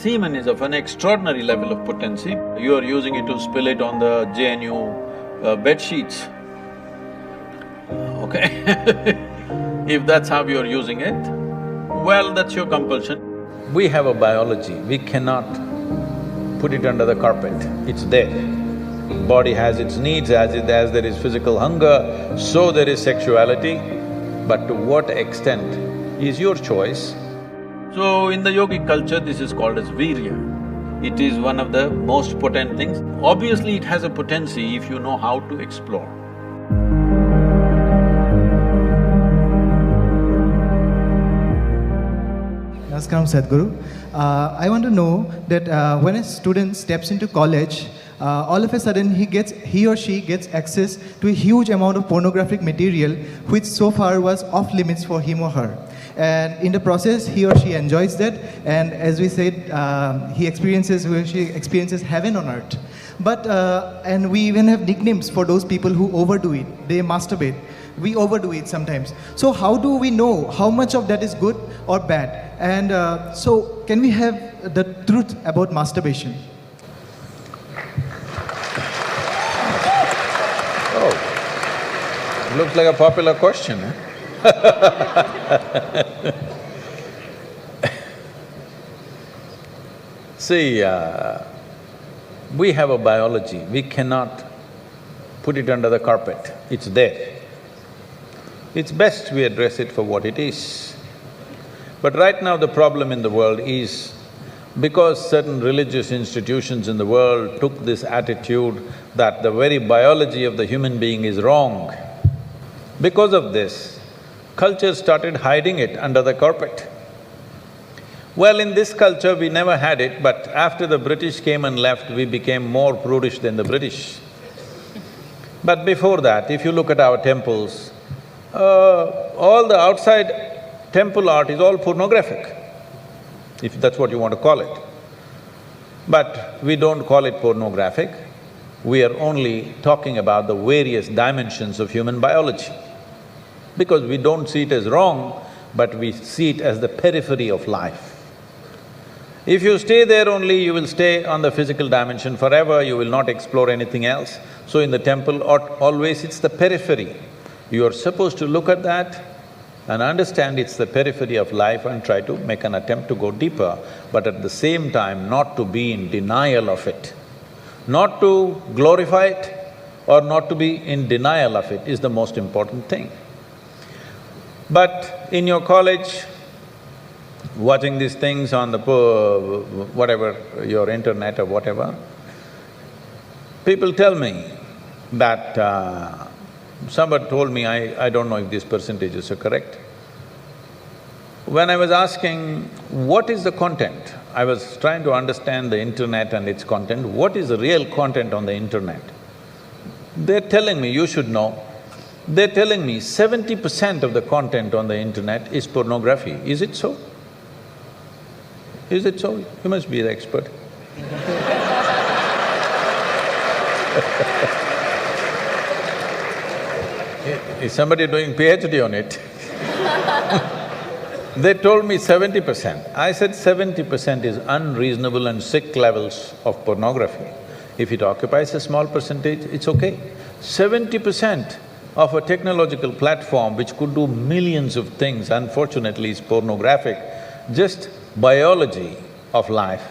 semen is of an extraordinary level of potency. You are using it to spill it on the JNU bed sheets, okay? If that's how you're using it, well, that's your compulsion. We have a biology, we cannot put it under the carpet, it's there. Body has its needs, as there is physical hunger, so there is sexuality, but to what extent is your choice. So in the yogic culture, this is called as virya. It is one of the most potent things. Obviously, it has a potency if you know how to explore. Namaskaram, Sadhguru. I want to know that when a student steps into college, all of a sudden he or she gets access to a huge amount of pornographic material which so far was off limits for him or her. And in the process, he or she enjoys that, and as we said, he or she experiences heaven on earth. But, and we even have nicknames for those people who overdo it. They masturbate. We overdo it sometimes. So how do we know how much of that is good or bad? And so can we have the truth about masturbation? Oh, looks like a popular question, eh? See, we have a biology, we cannot put it under the carpet, it's there. It's best we address it for what it is. But right now the problem in the world is, because certain religious institutions in the world took this attitude that the very biology of the human being is wrong, because of this, culture started hiding it under the carpet. Well, in this culture we never had it, but after the British came and left, we became more prudish than the British. But before that, if you look at our temples, all the outside temple art is all pornographic, if that's what you want to call it. But we don't call it pornographic, we are only talking about the various dimensions of human biology. Because we don't see it as wrong, but we see it as the periphery of life. If you stay there only, you will stay on the physical dimension forever, you will not explore anything else. So in the temple, always it's the periphery. You are supposed to look at that and understand it's the periphery of life and try to make an attempt to go deeper, but at the same time not to be in denial of it. Not to glorify it or not to be in denial of it is the most important thing. But in your college, watching these things on the whatever, your internet or whatever, people tell me that… somebody told me, I don't know if these percentages are correct. When I was asking, what is the content? I was trying to understand the internet and its content, what is the real content on the internet? They're telling me, you should know, they're telling me 70% of the content on the internet is pornography. Is it so? Is it so? You must be the expert. Is somebody doing PhD on it? They told me 70%. I said 70% is unreasonable and sick levels of pornography. If it occupies a small percentage, it's okay. 70% of a technological platform which could do millions of things, unfortunately is pornographic. Just biology of life.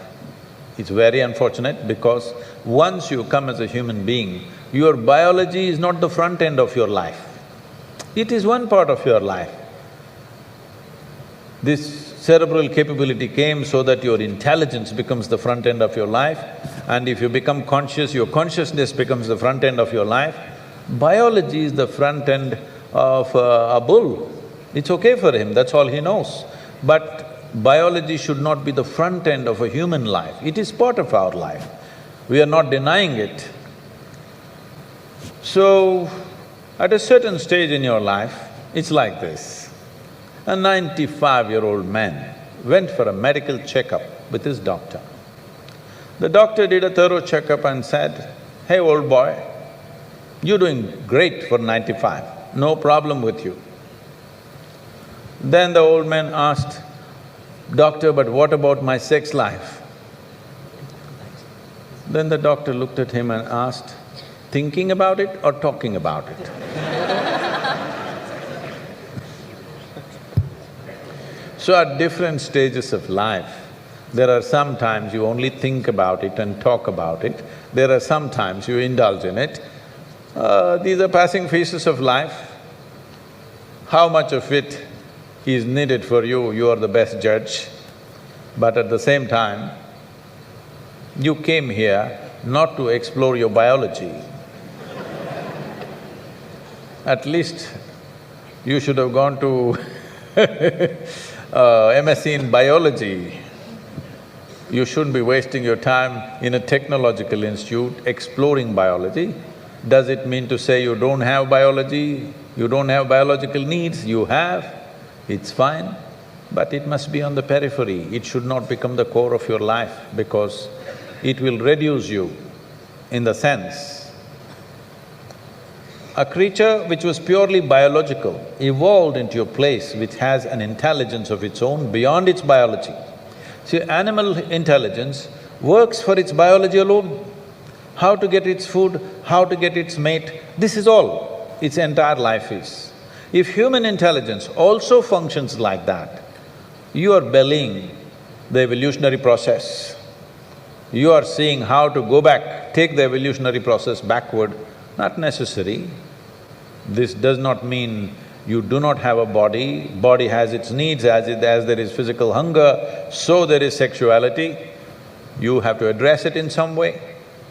It's very unfortunate because once you come as a human being, your biology is not the front end of your life. It is one part of your life. This cerebral capability came so that your intelligence becomes the front end of your life, and if you become conscious, your consciousness becomes the front end of your life. Biology is the front end of a bull. It's okay for him, that's all he knows. But biology should not be the front end of a human life, it is part of our life. We are not denying it. So, at a certain stage in your life, it's like this. A 95-year-old man went for a medical checkup with his doctor. The doctor did a thorough checkup and said, "Hey, old boy, you're doing great for 95, no problem with you." Then the old man asked, "Doctor, but what about my sex life?" Then the doctor looked at him and asked, thinking about it or talking about it? So at different stages of life, there are some times you only think about it and talk about it, there are some times you indulge in it. These are passing phases of life. How much of it is needed for you, you are the best judge. But at the same time, you came here not to explore your biology. At least you should have gone to MSc in biology. You shouldn't be wasting your time in a technological institute exploring biology. Does it mean to say you don't have biology, you don't have biological needs? You have, it's fine, but it must be on the periphery. It should not become the core of your life because it will reduce you in the sense. A creature which was purely biological evolved into a place which has an intelligence of its own beyond its biology. See, animal intelligence works for its biology alone. How to get its food, how to get its mate, this is all its entire life is. If human intelligence also functions like that, you are bellying the evolutionary process. You are seeing how to go back, take the evolutionary process backward, not necessary. This does not mean you do not have a body, body has its needs, as there is physical hunger, so there is sexuality. You have to address it in some way,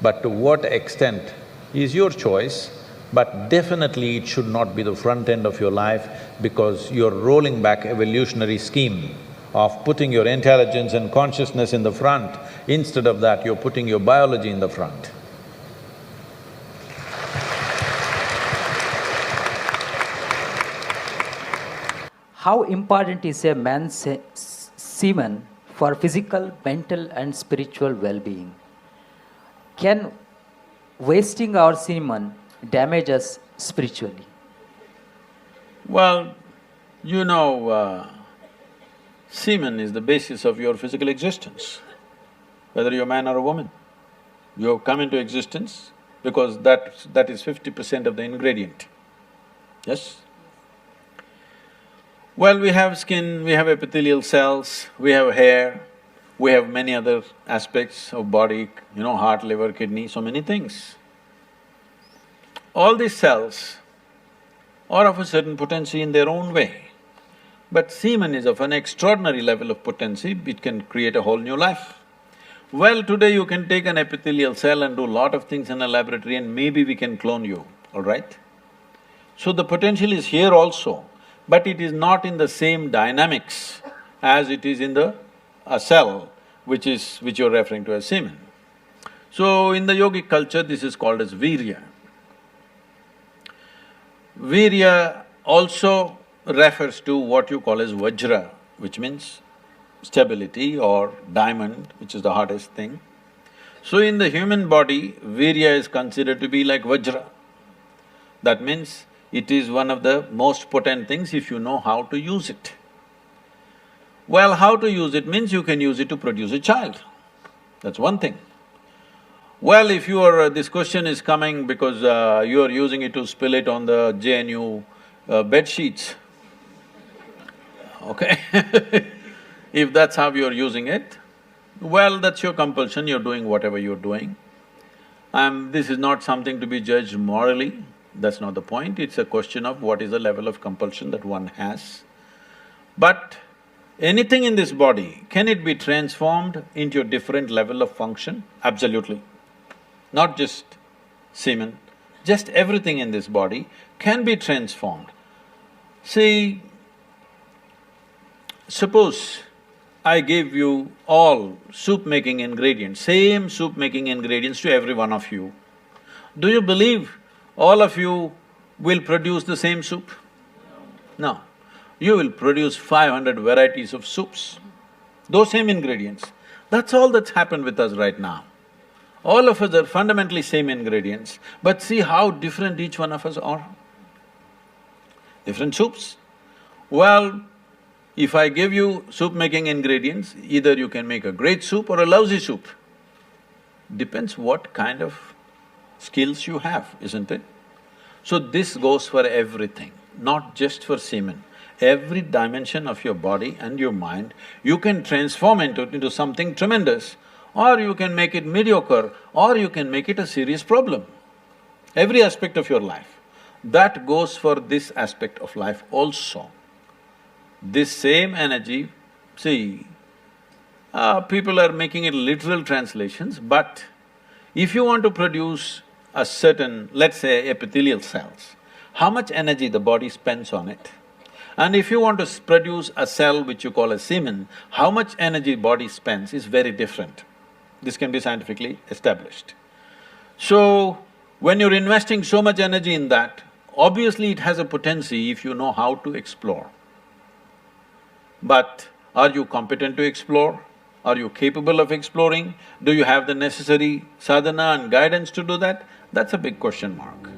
but to what extent is your choice, but definitely it should not be the front end of your life because you're rolling back evolutionary scheme of putting your intelligence and consciousness in the front. Instead of that, you're putting your biology in the front. How important is a man's semen for physical, mental and spiritual well-being? Can wasting our semen damage us spiritually? Well, you know, semen is the basis of your physical existence, whether you're a man or a woman. You have come into existence because that is 50% of the ingredient, yes? Well, we have skin, we have epithelial cells, we have hair, we have many other aspects of body, you know, heart, liver, kidney, so many things. All these cells are of a certain potency in their own way. But semen is of an extraordinary level of potency, it can create a whole new life. Well, today you can take an epithelial cell and do a lot of things in a laboratory and maybe we can clone you, all right? So the potential is here also, but it is not in the same dynamics as it is in a cell which you're referring to as semen. So in the yogic culture, this is called as virya. Virya also refers to what you call as vajra, which means stability, or diamond, which is the hardest thing. So in the human body, virya is considered to be like vajra. That means it is one of the most potent things if you know how to use it. Well, how to use it means you can use it to produce a child, that's one thing. Well, if you are… this question is coming because you are using it to spill it on the JNU bed sheets, okay? If that's how you're using it, well, that's your compulsion, you're doing whatever you're doing. This is not something to be judged morally, that's not the point, it's a question of what is the level of compulsion that one has. But anything in this body, can it be transformed into a different level of function? Absolutely. Not just semen, just everything in this body can be transformed. See, suppose I give you all soup-making ingredients, same soup-making ingredients to every one of you. Do you believe all of you will produce the same soup? No. You will produce 500 varieties of soups, those same ingredients. That's all that's happened with us right now. All of us are fundamentally same ingredients, but see how different each one of us are. Different soups. Well, if I give you soup-making ingredients, either you can make a great soup or a lousy soup. Depends what kind of skills you have, isn't it? So this goes for everything, not just for semen. Every dimension of your body and your mind, you can transform into something tremendous, or you can make it mediocre, or you can make it a serious problem. Every aspect of your life. That goes for this aspect of life also. This same energy, see, people are making it literal translations, but if you want to produce a certain, let's say, epithelial cells, how much energy the body spends on it? And if you want to produce a cell which you call a semen, how much energy body spends is very different. This can be scientifically established. So, when you're investing so much energy in that, obviously it has a potency if you know how to explore. But are you competent to explore? Are you capable of exploring? Do you have the necessary sadhana and guidance to do that? That's a big question mark.